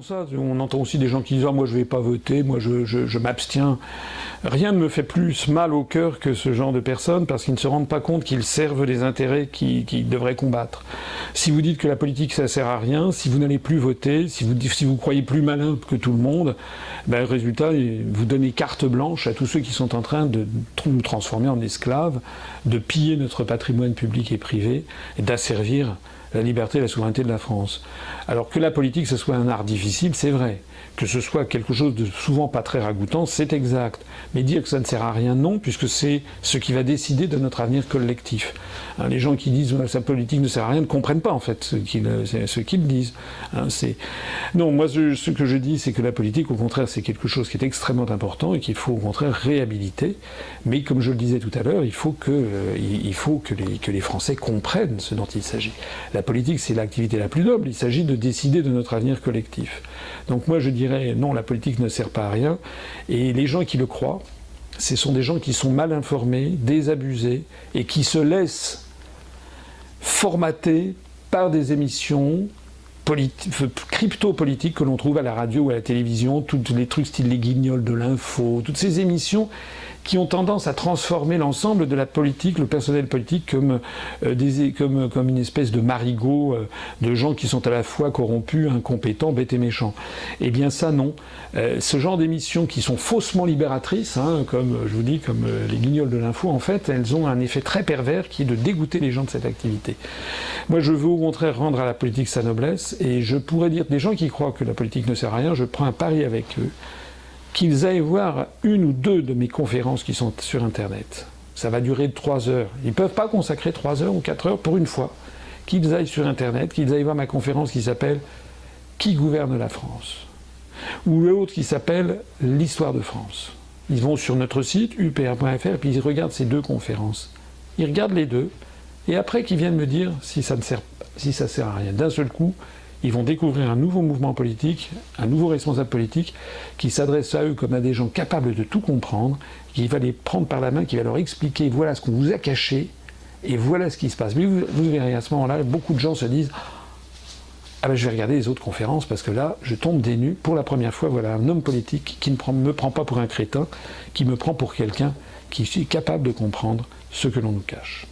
seulement ça. On entend aussi des gens qui disent « Ah, moi je vais pas voter, moi je m'abstiens ». Rien ne me fait plus mal au cœur que ce genre de personnes, parce qu'ils ne se rendent pas compte qu'ils servent les intérêts qu'ils devraient combattre. Si vous dites que la politique ça sert à rien, si vous n'allez plus voter, si vous croyez plus malin que tout le monde, ben, résultat, vous donnez carte blanche à tous ceux qui sont en train de nous transformer en esclaves, de piller notre patrimoine public et privé, et d'asservir la liberté et la souveraineté de la France. Alors que la politique, ce soit un art difficile, c'est vrai. Que ce soit quelque chose de souvent pas très ragoûtant, c'est exact. Mais dire que ça ne sert à rien, non, puisque c'est ce qui va décider de notre avenir collectif. Hein, les gens qui disent que sa politique ne sert à rien ne comprennent pas, en fait, ce qu'ils disent. Hein, non, moi, ce que je dis, c'est que la politique, au contraire, c'est quelque chose qui est extrêmement important et qu'il faut, au contraire, réhabiliter. Mais, comme je le disais tout à l'heure, il faut que les Français comprennent ce dont il s'agit. La politique, c'est l'activité la plus noble. Il s'agit de décider de notre avenir collectif. Donc moi, je dirais non, la politique ne sert pas à rien. Et les gens qui le croient, ce sont des gens qui sont mal informés, désabusés, et qui se laissent formater par des émissions crypto-politiques que l'on trouve à la radio ou à la télévision, tous les trucs style les guignols de l'info, toutes ces émissions qui ont tendance à transformer l'ensemble de la politique, le personnel politique, comme une espèce de marigot de gens qui sont à la fois corrompus, incompétents, bêtes et méchants. Eh bien ça, non. Ce genre d'émissions qui sont faussement libératrices, hein, comme je vous dis, comme les guignols de l'info, en fait, elles ont un effet très pervers qui est de dégoûter les gens de cette activité. Moi, je veux au contraire rendre à la politique sa noblesse, et je pourrais dire des gens qui croient que la politique ne sert à rien, je prends un pari avec eux, qu'ils aillent voir une ou deux de mes conférences qui sont sur Internet. Ça va durer 3 heures. Ils ne peuvent pas consacrer 3 heures ou 4 heures pour une fois. Qu'ils aillent sur Internet, qu'ils aillent voir ma conférence qui s'appelle « Qui gouverne la France ?» ou l'autre qui s'appelle « L'histoire de France ». Ils vont sur notre site, upr.fr, et puis ils regardent ces 2 conférences. Ils regardent les 2, et après qu'ils viennent me dire si ça sert à rien. D'un seul coup, ils vont découvrir un nouveau mouvement politique, un nouveau responsable politique, qui s'adresse à eux comme à des gens capables de tout comprendre, qui va les prendre par la main, qui va leur expliquer voilà ce qu'on vous a caché, et voilà ce qui se passe. Mais vous verrez, à ce moment-là, beaucoup de gens se disent ah ben je vais regarder les autres conférences, parce que là, je tombe des nues. Pour la première fois, voilà un homme politique qui ne me prend pas pour un crétin, qui me prend pour quelqu'un qui est capable de comprendre ce que l'on nous cache.